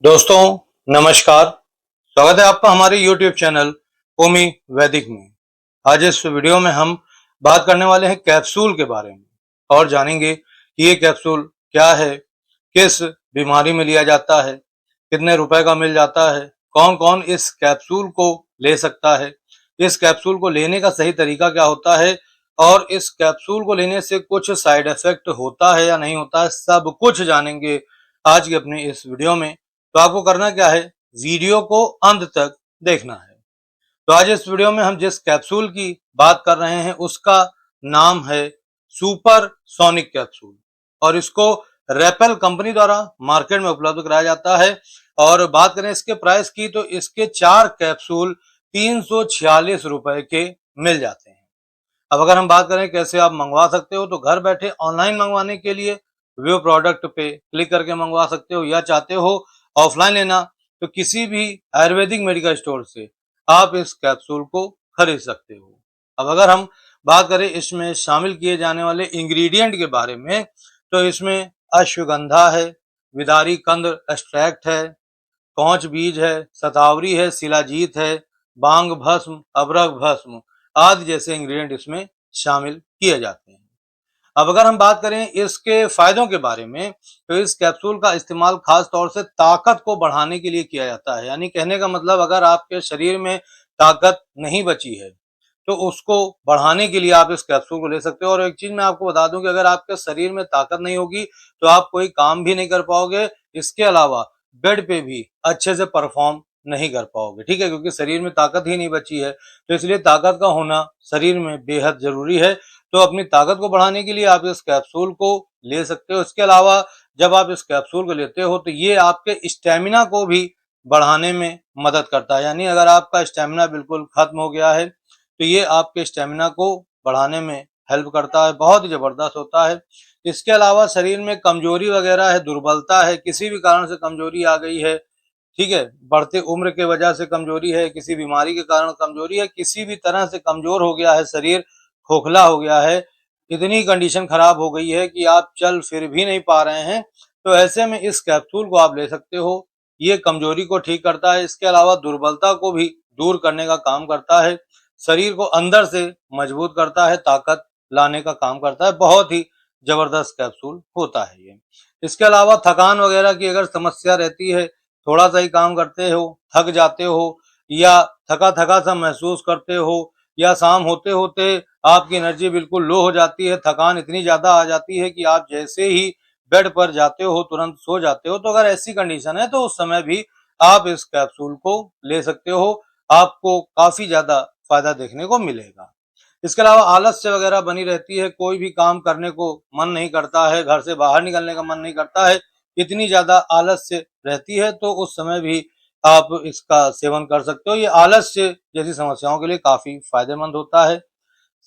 दोस्तों नमस्कार। स्वागत है आपका हमारे YouTube चैनल ओमी वैदिक में। आज इस वीडियो में हम बात करने वाले हैं कैप्सूल के बारे में और जानेंगे कि ये कैप्सूल क्या है, किस बीमारी में लिया जाता है, कितने रुपए का मिल जाता है, कौन कौन इस कैप्सूल को ले सकता है, इस कैप्सूल को लेने का सही तरीका क्या होता है और इस कैप्सूल को लेने से कुछ साइड इफेक्ट होता है या नहीं होता है, सब कुछ जानेंगे आज की अपनी इस वीडियो में। तो आपको करना क्या है, वीडियो को अंत तक देखना है। तो आज इस वीडियो में हम जिस कैप्सूल की बात कर रहे हैं उसका नाम है सुपर सोनिक कैप्सूल और इसको रेपेल कंपनी द्वारा मार्केट में उपलब्ध कराया जाता है। और बात करें इसके प्राइस की तो इसके 4 कैप्सूल 346 रुपए के मिल जाते हैं। अब अगर हम बात करें कैसे आप मंगवा सकते हो, तो घर बैठे ऑनलाइन मंगवाने के लिए व्यू प्रोडक्ट पे क्लिक करके मंगवा सकते हो, या चाहते हो ऑफलाइन लेना तो किसी भी आयुर्वेदिक मेडिकल स्टोर से आप इस कैप्सूल को खरीद सकते हो। अब अगर हम बात करें इसमें शामिल किए जाने वाले इंग्रेडिएंट के बारे में, तो इसमें अश्वगंधा है, विदारी कंद एक्सट्रैक्ट है, कौच बीज है, शतावरी है, शिलाजीत है, बांग भस्म, अबरक भस्म आदि जैसे इंग्रेडिएंट इसमें शामिल किए जाते हैं। अब अगर हम बात करें इसके फायदों के बारे में, तो इस कैप्सूल का इस्तेमाल खास तौर से ताकत को बढ़ाने के लिए किया जाता है। यानी कहने का मतलब, अगर आपके शरीर में ताकत नहीं बची है तो उसको बढ़ाने के लिए आप इस कैप्सूल को ले सकते हो। और एक चीज मैं आपको बता दूं कि अगर आपके शरीर में ताकत नहीं होगी तो आप कोई काम भी नहीं कर पाओगे। इसके अलावा बेड पे भी अच्छे से परफॉर्म नहीं कर पाओगे, ठीक है, क्योंकि शरीर में ताकत ही नहीं बची है। तो इसलिए ताकत का होना शरीर में बेहद जरूरी है। तो अपनी ताकत को बढ़ाने के लिए आप इस कैप्सूल को ले सकते हो। इसके अलावा जब आप इस कैप्सूल को लेते हो तो ये आपके स्टेमिना को भी बढ़ाने में मदद करता है। यानी अगर आपका स्टेमिना बिल्कुल खत्म हो गया है तो ये आपके स्टेमिना को बढ़ाने में हेल्प करता है, बहुत ही जबरदस्त होता है। इसके अलावा शरीर में कमजोरी वगैरह है, दुर्बलता है, किसी भी कारण से कमजोरी आ गई है, ठीक है, बढ़ते उम्र के वजह से कमजोरी है, किसी बीमारी के कारण कमजोरी है, किसी भी तरह से कमजोर हो गया है शरीर, खोखला हो गया है, इतनी कंडीशन खराब हो गई है कि आप चल फिर भी नहीं पा रहे हैं, तो ऐसे में इस कैप्सूल को आप ले सकते हो। ये कमजोरी को ठीक करता है, इसके अलावा दुर्बलता को भी दूर करने का काम करता है, शरीर को अंदर से मजबूत करता है, ताकत लाने का काम करता है। बहुत ही जबरदस्त कैप्सूल होता है ये। इसके अलावा थकान वगैरह की अगर समस्या रहती है, थोड़ा सा ही काम करते हो, थक जाते हो, या थका थका सा महसूस करते हो, या शाम होते होते आपकी एनर्जी बिल्कुल लो हो जाती है, थकान इतनी ज्यादा आ जाती है कि आप जैसे ही बेड पर जाते हो तुरंत सो जाते हो, तो अगर ऐसी कंडीशन है तो उस समय भी आप इस कैप्सूल को ले सकते हो। आपको काफी ज्यादा फायदा देखने को मिलेगा। इसके अलावा आलस्य वगैरह बनी रहती है, कोई भी काम करने को मन नहीं करता है, घर से बाहर निकलने का मन नहीं करता है, इतनी ज्यादा आलस्य रहती है, तो उस समय भी आप इसका सेवन कर सकते हो। ये आलस्य जैसी समस्याओं के लिए काफी फायदेमंद होता है।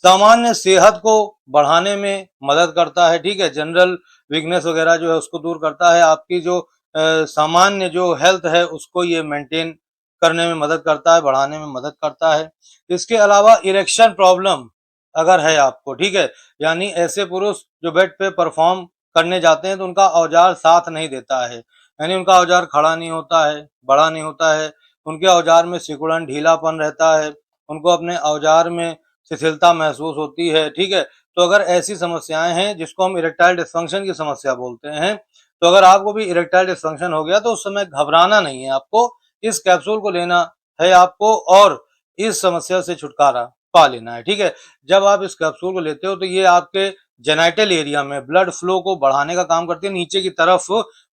सामान्य सेहत को बढ़ाने में मदद करता है, ठीक है, जनरल वीकनेस वगैरह जो है उसको दूर करता है। आपकी जो सामान्य जो हेल्थ है उसको ये मेंटेन करने में मदद करता है, बढ़ाने में मदद करता है। इसके अलावा इरेक्शन प्रॉब्लम अगर है आपको, ठीक है, यानी ऐसे पुरुष जो बेड पे परफॉर्म करने जाते हैं तो उनका औजार साथ नहीं देता है, यानी उनका औजार खड़ा नहीं होता है, बड़ा नहीं होता है, उनके औजार में सिकुड़न ढीलापन रहता है, उनको अपने औजार में शिथिलता महसूस होती है, ठीक है। तो अगर ऐसी समस्याएं हैं जिसको हम इरेक्टाइल डिस्फंक्शन की समस्या बोलते हैं, तो अगर आपको भी इरेक्टाइल डिस्फंक्शन हो गया तो उस समय घबराना नहीं है, आपको इस कैप्सूल को लेना है आपको, और इस समस्या से छुटकारा पा लेना है, ठीक है। जब आप इस कैप्सूल को लेते हो तो ये आपके जेनाइटल एरिया में ब्लड फ्लो को बढ़ाने का काम करती है, नीचे की तरफ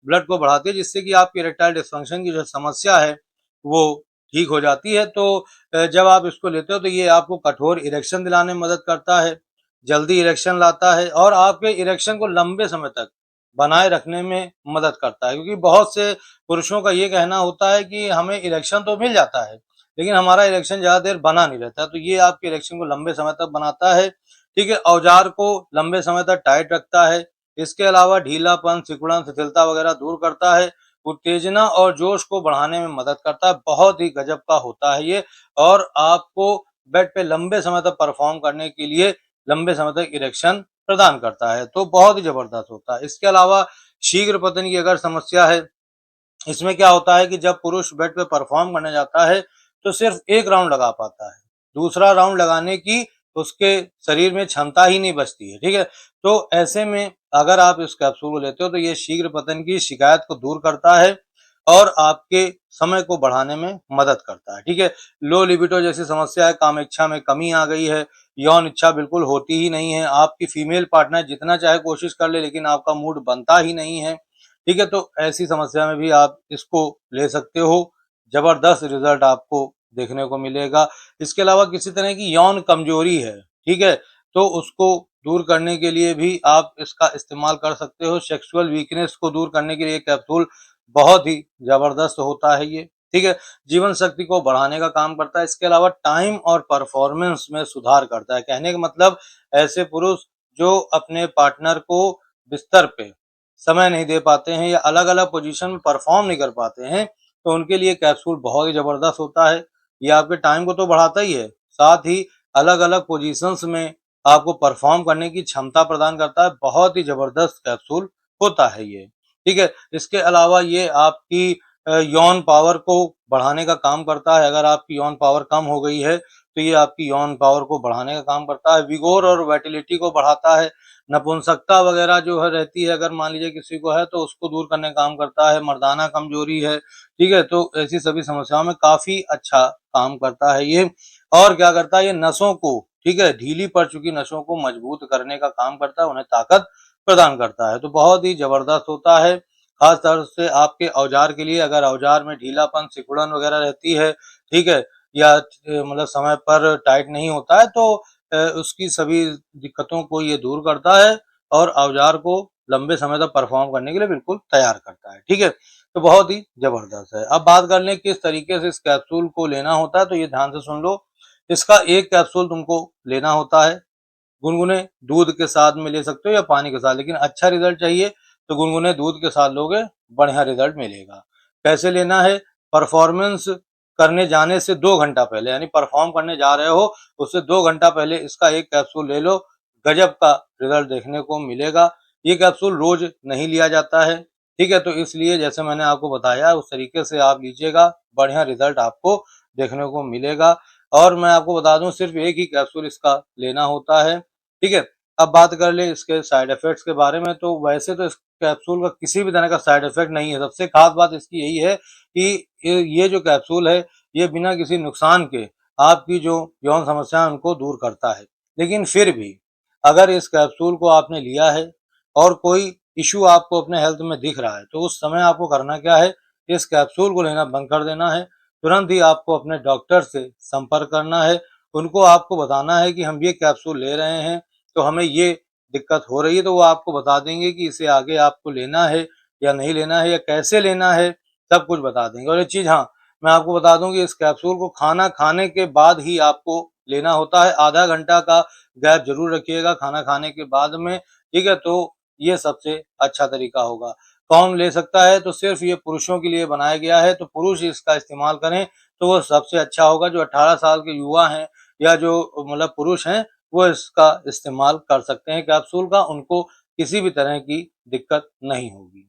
ब्लड को बढ़ाती है, जिससे कि आपकी इरेक्टाइल डिस्फंक्शन की जो समस्या है वो ठीक हो जाती है। तो जब आप इसको लेते हो तो ये आपको कठोर इरेक्शन दिलाने में मदद करता है, जल्दी इरेक्शन लाता है, और आपके इरेक्शन को लंबे समय तक बनाए रखने में मदद करता है। क्योंकि बहुत से पुरुषों का ये कहना होता है कि हमें इरेक्शन तो मिल जाता है लेकिन हमारा इरेक्शन ज्यादा देर बना नहीं रहता, तो ये आपके इरेक्शन को लंबे समय तक बनाता है, ठीक है, औजार को लंबे समय तक टाइट रखता है। इसके अलावा ढीलापन, सिकुड़न, शिथिलता वगैरह दूर करता है, उत्तेजना और जोश को बढ़ाने में मदद करता है। बहुत ही गजब का होता है ये, और आपको बेड पे लंबे समय तक परफॉर्म करने के लिए लंबे समय तक इरेक्शन प्रदान करता है, तो बहुत ही जबरदस्त होता है। इसके अलावा शीघ्र पतन की अगर समस्या है इसमें क्या होता है कि जब पुरुष बेड पे परफॉर्म करने जाता है तो सिर्फ एक राउंड लगा पाता है, दूसरा राउंड लगाने की उसके शरीर में क्षमता ही नहीं बचती है, ठीक है। तो ऐसे में अगर आप इस कैप्सूल को लेते हो तो ये शीघ्र पतन की शिकायत को दूर करता है और आपके समय को बढ़ाने में मदद करता है, ठीक है। लो लिबिडो जैसी समस्या है, काम इच्छा में कमी आ गई है, यौन इच्छा बिल्कुल होती ही नहीं है, आपकी फीमेल पार्टनर जितना चाहे कोशिश कर ले लेकिन आपका मूड बनता ही नहीं है, ठीक है। तो ऐसी समस्या में भी आप इसको ले सकते हो, जबरदस्त रिजल्ट आपको देखने को मिलेगा। इसके अलावा किसी तरह की यौन कमजोरी है, ठीक है, तो उसको दूर करने के लिए भी आप इसका इस्तेमाल कर सकते हो। सेक्सुअल वीकनेस को दूर करने के लिए कैप्सूल बहुत ही जबरदस्त होता है ये, ठीक है। जीवन शक्ति को बढ़ाने का काम करता है। इसके अलावा टाइम और परफॉर्मेंस में सुधार करता है। कहने का मतलब ऐसे पुरुष जो अपने पार्टनर को बिस्तर पे समय नहीं दे पाते हैं या अलग-अलग पोजीशन में परफॉर्म नहीं कर पाते हैं, तो उनके लिए कैप्सूल बहुत ही ज़बरदस्त होता है। ये आपके टाइम को तो बढ़ाता ही है, साथ ही अलग-अलग पोजीशंस में आपको परफॉर्म करने की क्षमता प्रदान करता है। बहुत ही ज़बरदस्त कैप्सूल होता है ये, ठीक है। इसके अलावा ये आपकी यौन पावर को बढ़ाने का काम करता है। अगर आपकी यौन पावर कम हो गई है, तो ये आपकी यौन पावर को बढ़ाने का काम करता है। विगोर और वाइटैलिटी को बढ़ाता है। नपुंसकता वगैरह जो है रहती है, अगर मान लीजिए किसी को है तो उसको दूर करने का काम करता है। मर्दाना कमजोरी है, ठीक है, तो ऐसी सभी समस्याओं में काफी अच्छा काम करता है ये। और क्या करता है ये नसों को, ठीक है, ढीली पड़ चुकी नसों को मजबूत करने का काम करता है, उन्हें ताकत प्रदान करता है। तो बहुत ही जबरदस्त होता है, खास तौर से आपके औजार के लिए। अगर औजार में ढीलापन, सिकुड़न वगैरह रहती है, ठीक है, या मतलब समय पर टाइट नहीं होता है, तो उसकी सभी दिक्कतों को ये दूर करता है और औजार को लंबे समय तक परफॉर्म करने के लिए बिल्कुल तैयार करता है, ठीक है। तो बहुत ही जबरदस्त है। अब बात कर लें किस तरीके से इस कैप्सूल को लेना होता है, तो ये ध्यान से सुन लो। इसका एक कैप्सूल तुमको लेना होता है, गुनगुने दूध के साथ में ले सकते हो या पानी के साथ, लेकिन अच्छा रिजल्ट चाहिए तो गुनगुने दूध के साथ लोगे, बढ़िया रिजल्ट मिलेगा। कैसे लेना है? परफॉर्मेंस करने जाने से 2 घंटा पहले, यानी परफॉर्म करने जा रहे हो उससे 2 घंटा पहले इसका एक कैप्सूल ले लो, गजब का रिजल्ट देखने को मिलेगा। ये कैप्सूल रोज नहीं लिया जाता है, ठीक है, तो इसलिए जैसे मैंने आपको बताया उस तरीके से आप लीजिएगा, बढ़िया रिजल्ट आपको देखने को मिलेगा। और मैं आपको बता दूं सिर्फ एक ही कैप्सूल इसका लेना होता है, ठीक है। अब बात कर ले इसके साइड इफेक्ट्स के बारे में, तो वैसे तो इस कैप्सूल का किसी भी तरह का साइड इफेक्ट नहीं है। सबसे खास बात इसकी यही है कि ये जो कैप्सूल है ये बिना किसी नुकसान के आपकी जो यौन समस्या है उनको दूर करता है। लेकिन फिर भी अगर इस कैप्सूल को आपने लिया है और कोई इश्यू आपको अपने हेल्थ में दिख रहा है, तो उस समय आपको करना क्या है, इस कैप्सूल को लेना बंद कर देना है। तुरंत ही आपको अपने डॉक्टर से संपर्क करना है, उनको आपको बताना है कि हम ये कैप्सूल ले रहे हैं, तो हमें ये दिक्कत हो रही है, तो वो आपको बता देंगे कि इसे आगे आपको लेना है या नहीं लेना है या कैसे लेना है, सब कुछ बता देंगे। और एक चीज़ हाँ, मैं आपको बता दूँ कि इस कैप्सूल को खाना खाने के बाद ही आपको लेना होता है। आधा घंटा का गैप ज़रूर रखिएगा खाना खाने के बाद में, ठीक है? तो ये सबसे अच्छा तरीका होगा। कौन ले सकता है? तो सिर्फ़ ये पुरुषों के लिए बनाया गया है, तो पुरुष इसका इस्तेमाल करें, तो वो सबसे अच्छा होगा। जो 18 साल के युवा हैं या जो मतलब पुरुष हैं, वो इसका इस्तेमाल कर सकते हैं कैप्सूल का, उनको किसी भी तरह की दिक्कत नहीं होगी।